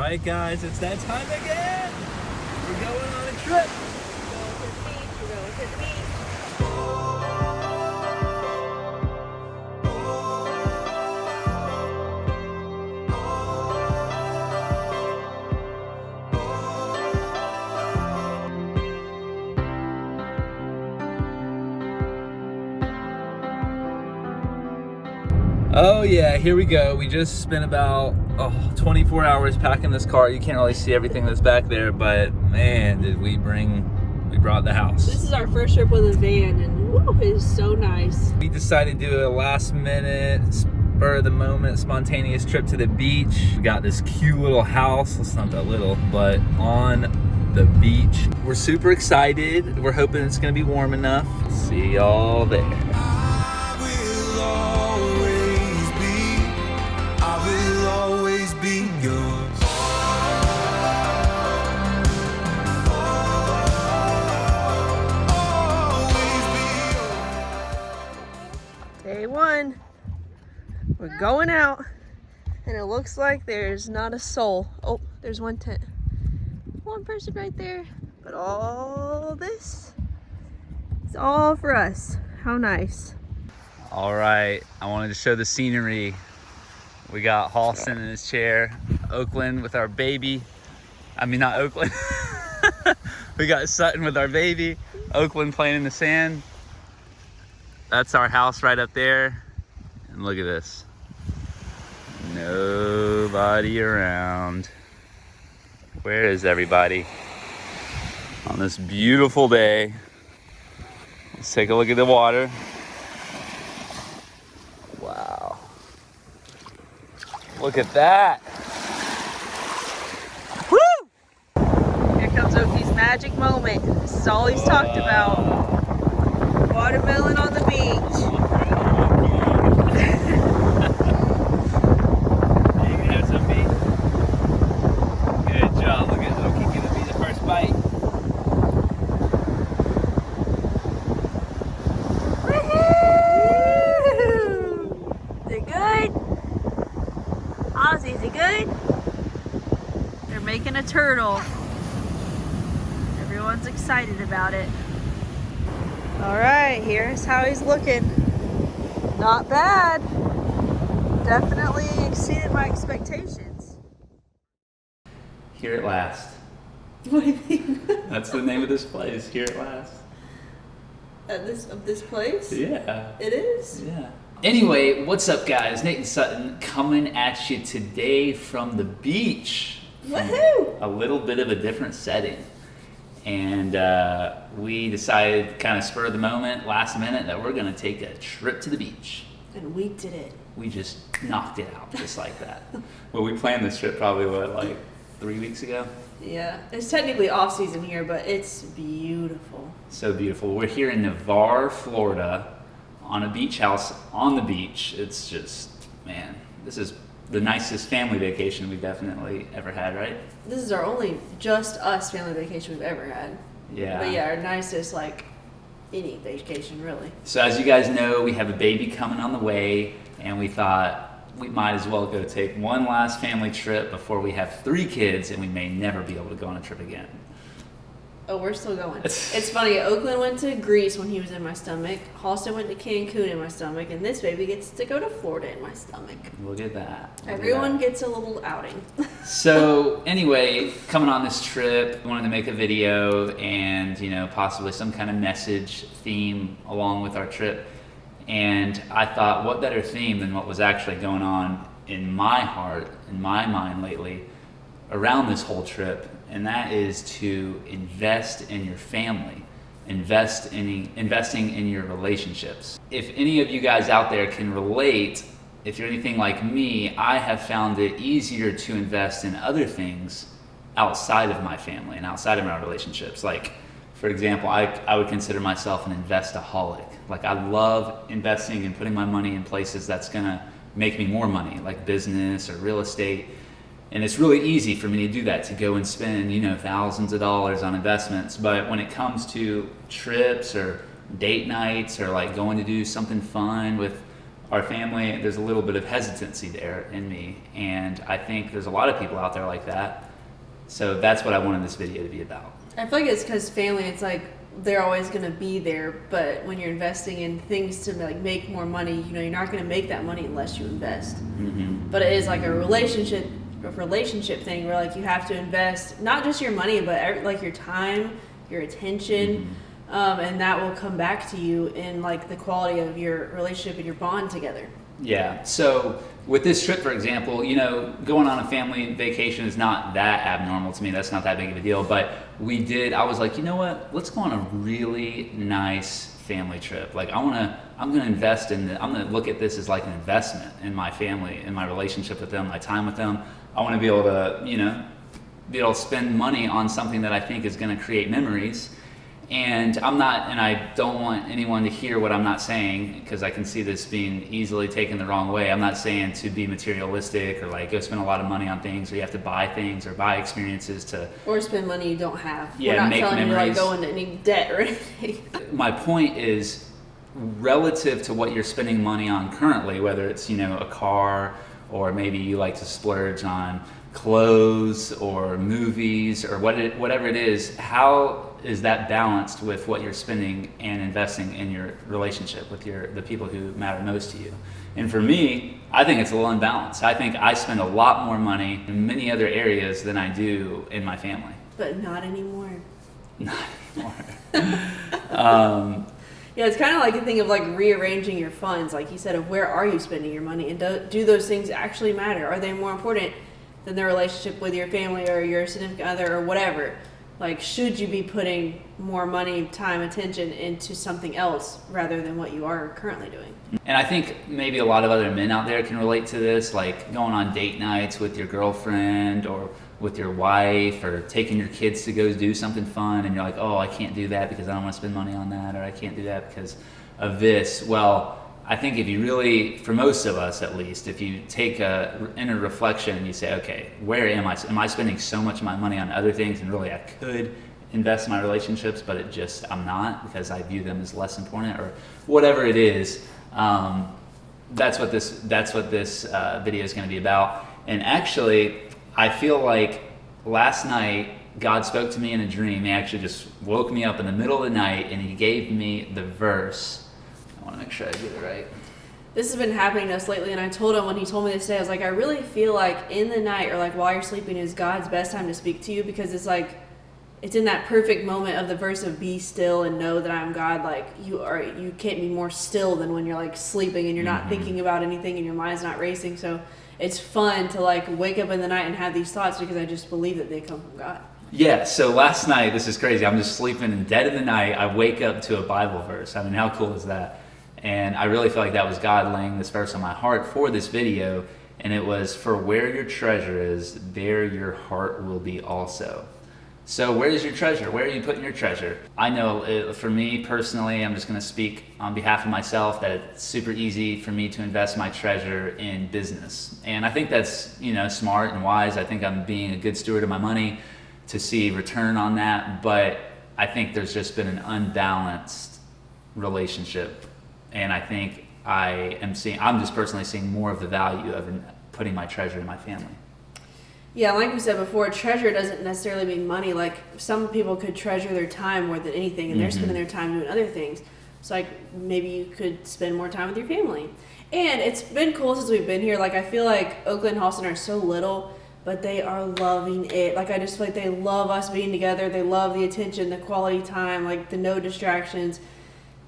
right, guys, it's that time again. We're going on a trip. We're going to the beach. Oh yeah, here we go. We just spent about 24 hours packing this car. You can't really see everything that's back there, but man, we brought the house. This is our first trip with a van, and woo, it is so nice. We decided to do a last minute, spur of the moment, spontaneous trip to the beach. We got this cute little house. It's not that little, but on the beach. We're super excited. We're hoping it's gonna be warm enough. See y'all there. Day one, we're going out, and it looks like there's not a soul. Oh, there's one tent. One person right there, but all this is all for us. How nice. All right, I wanted to show the scenery. We got Halston in his chair, Oakland with our baby. I mean, not Oakland. We got Sutton with our baby, Oakland playing in the sand. That's our house right up there. And look at this. Nobody around. Where is everybody? On this beautiful day. Let's take a look at the water. Wow. Look at that. Woo! Here comes Oakie's magic moment. This is all he's talked about. Watermelon on the beach. You can have some meat. Good job. Look at Okie gonna be the first bite. Woohoo! Is it good? Ozzy, is it good? They're making a turtle. Everyone's excited about it. All right, here's how he's looking. Not bad. Definitely exceeded my expectations. Here at last. What do you mean? That's the name of this place. Here at last. Of this place? Yeah. It is? Yeah. Anyway, what's up, guys? Nathan Sutton coming at you today from the beach. Woohoo! A little bit of a different setting. And we decided, kind of spur of the moment, last minute, that we're going to take a trip to the beach. And we did it. We just knocked it out just like that. Well, we planned this trip probably, like 3 weeks ago? Yeah. It's technically off season here, but it's beautiful. So beautiful. We're here in Navarre, Florida, on a beach house on the beach. It's just, man, this is the nicest family vacation we've definitely ever had, right? This is our only just us family vacation we've ever had. Yeah. But yeah, our nicest, like, any vacation, really. So as you guys know, we have a baby coming on the way, and we thought we might as well go take one last family trip before we have 3 kids and we may never be able to go on a trip again. Oh, we're still going. It's funny. Oakland went to Greece when he was in my stomach. Halston went to Cancun in my stomach, and this baby gets to go to Florida in my stomach. Look at that. Everyone gets a little outing. So anyway, coming on this trip, wanted to make a video and, possibly some kind of message theme along with our trip. And I thought, what better theme than what was actually going on in my heart, in my mind lately, around this whole trip, and that is to invest in your family, investing in your relationships. If any of you guys out there can relate, if you're anything like me, I have found it easier to invest in other things outside of my family and outside of my relationships. Like, for example, I would consider myself an investaholic. Like, I love investing and putting my money in places that's gonna make me more money, like business or real estate. And it's really easy for me to do that, to go and spend, thousands of dollars on investments. But when it comes to trips or date nights or like going to do something fun with our family, there's a little bit of hesitancy there in me. And I think there's a lot of people out there like that. So that's what I wanted this video to be about. I feel like it's because family, it's like they're always going to be there, but when you're investing in things to like make more money, you know, you're not going to make that money unless you invest. Mm-hmm. But it is like a relationship thing where like you have to invest not just your money, but like your time, your attention, and that will come back to you in like the quality of your relationship and your bond together. Yeah. So with this trip, for example, you know, going on a family vacation is not that abnormal to me. That's not that big of a deal. But I was like, you know what? Let's go on a really nice family trip. Like I'm gonna invest I'm gonna look at this as like an investment in my family, in my relationship with them, my time with them. I want to be able to, you know, spend money on something that I think is going to create memories. And I don't want anyone to hear what I'm not saying, because I can see this being easily taken the wrong way. I'm not saying to be materialistic or like go spend a lot of money on things, or you have to buy things or buy experiences or spend money you don't have. Yeah, we're not make telling memories. you to like go into any debt or anything. My point is, relative to what you're spending money on currently, whether it's, you know, a car, or maybe you like to splurge on clothes or movies or whatever it is, how is that balanced with what you're spending and investing in your relationship with the people who matter most to you? And for me, I think it's a little unbalanced. I think I spend a lot more money in many other areas than I do in my family. But not anymore. Not anymore. Yeah, it's kind of like a thing of like rearranging your funds, like you said, of where are you spending your money, and do those things actually matter? Are they more important than the relationship with your family or your significant other or whatever? Like, should you be putting more money, time, attention into something else rather than what you are currently doing? And I think maybe a lot of other men out there can relate to this, like going on date nights with your girlfriend or with your wife, or taking your kids to go do something fun, and you're like, oh, I can't do that because I don't want to spend money on that, or I can't do that because of this. Well, I think if you really, for most of us at least, if you take a inner reflection and you say, okay, where am I? Am I spending so much of my money on other things, and really I could invest in my relationships, but I'm not, because I view them as less important, or whatever it is. That's what this video is going to be about. And actually, I feel like last night God spoke to me in a dream. He actually just woke me up in the middle of the night, and he gave me the verse. I want to make sure I get it right. This has been happening to us lately, and I told him when he told me this today, I was like, I really feel like in the night, or like while you're sleeping, is God's best time to speak to you, because it's like, it's in that perfect moment of the verse of be still and know that I'm God. Like you can't be more still than when you're like sleeping and you're not thinking about anything and your mind's not racing. So it's fun to like wake up in the night and have these thoughts, because I just believe that they come from God. Yeah, so last night, this is crazy. I'm just sleeping, and dead of the night, I wake up to a Bible verse. I mean, how cool is that? And I really feel like that was God laying this verse on my heart for this video. And it was, for where your treasure is, there your heart will be also. So where is your treasure? Where are you putting your treasure? I know for me personally, I'm just going to speak on behalf of myself, that it's super easy for me to invest my treasure in business. And I think that's, you know, smart and wise. I think I'm being a good steward of my money to see return on that. But I think there's just been an unbalanced relationship. And I think I'm just personally seeing more of the value of putting my treasure in my family. Yeah, like we said before, treasure doesn't necessarily mean money. Like, some people could treasure their time more than anything, and they're spending their time doing other things. So, like, maybe you could spend more time with your family. And it's been cool since we've been here. Like, I feel like Oakland and Halston are so little, but they are loving it. Like, I just feel like they love us being together. They love the attention, the quality time, like, the no distractions.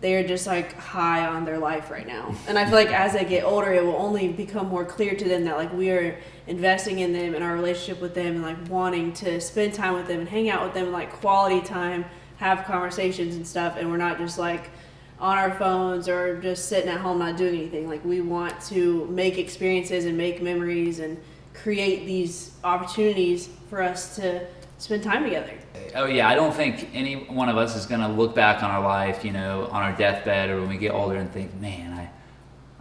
They are just like high on their life right now. And I feel like as they get older, it will only become more clear to them that like we are investing in them and our relationship with them, and like wanting to spend time with them and hang out with them, and like quality time, have conversations and stuff. And we're not just like on our phones or just sitting at home not doing anything. Like, we want to make experiences and make memories and create these opportunities for us to spend time together. Oh yeah, I don't think any one of us is going to look back on our life, you know, on our deathbed or when we get older and think, man,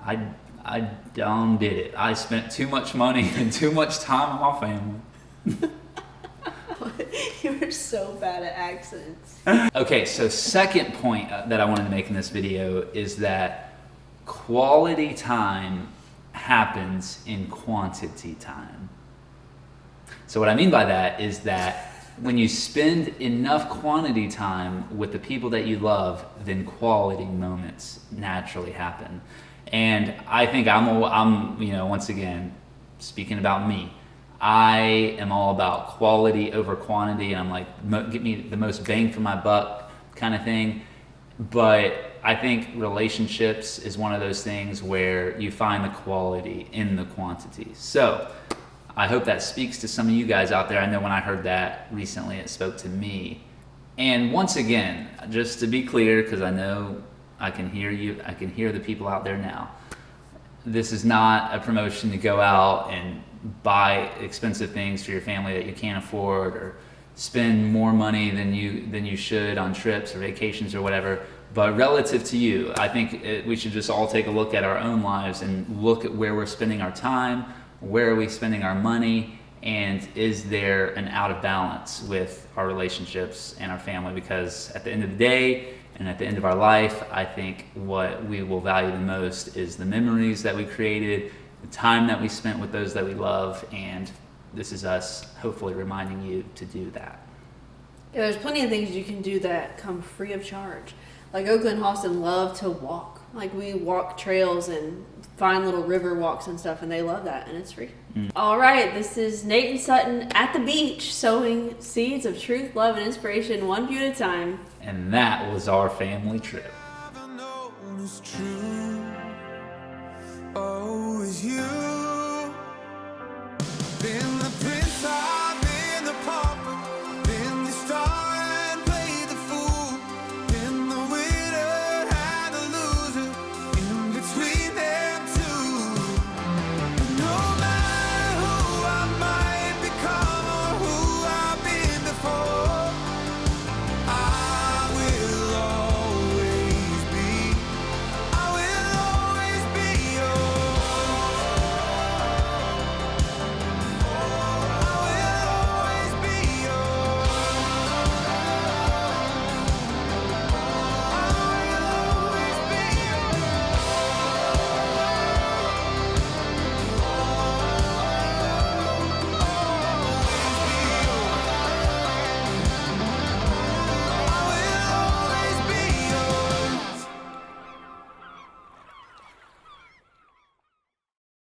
I done did it. I spent too much money and too much time with my family. You are so bad at accents. Okay, so second point that I wanted to make in this video is that quality time happens in quantity time. So what I mean by that is that when you spend enough quantity time with the people that you love, then quality moments naturally happen. And I think I'm once again, speaking about me, I am all about quality over quantity, and I'm like, get me the most bang for my buck kind of thing. But I think relationships is one of those things where you find the quality in the quantity. So I hope that speaks to some of you guys out there. I know when I heard that recently, it spoke to me. And once again, just to be clear, because I know I can hear you, I can hear the people out there now. This is not a promotion to go out and buy expensive things for your family that you can't afford, or spend more money than you should on trips or vacations or whatever. But relative to you, I think we should just all take a look at our own lives and look at where we're spending our time, where are we spending our money, and is there an out of balance with our relationships and our family? Because at the end of the day and at the end of our life, I think what we will value the most is the memories that we created, the time that we spent with those that we love, and this is us hopefully reminding you to do that. Yeah, there's plenty of things you can do that come free of charge. Like Oakland and Austin love to walk. Like we walk trails and find little river walks and stuff, and they love that, and it's free. All right, this is Nate and Sutton at the beach, sowing seeds of truth, love, and inspiration one view at a time. And that was our family trip. Oh, it's you.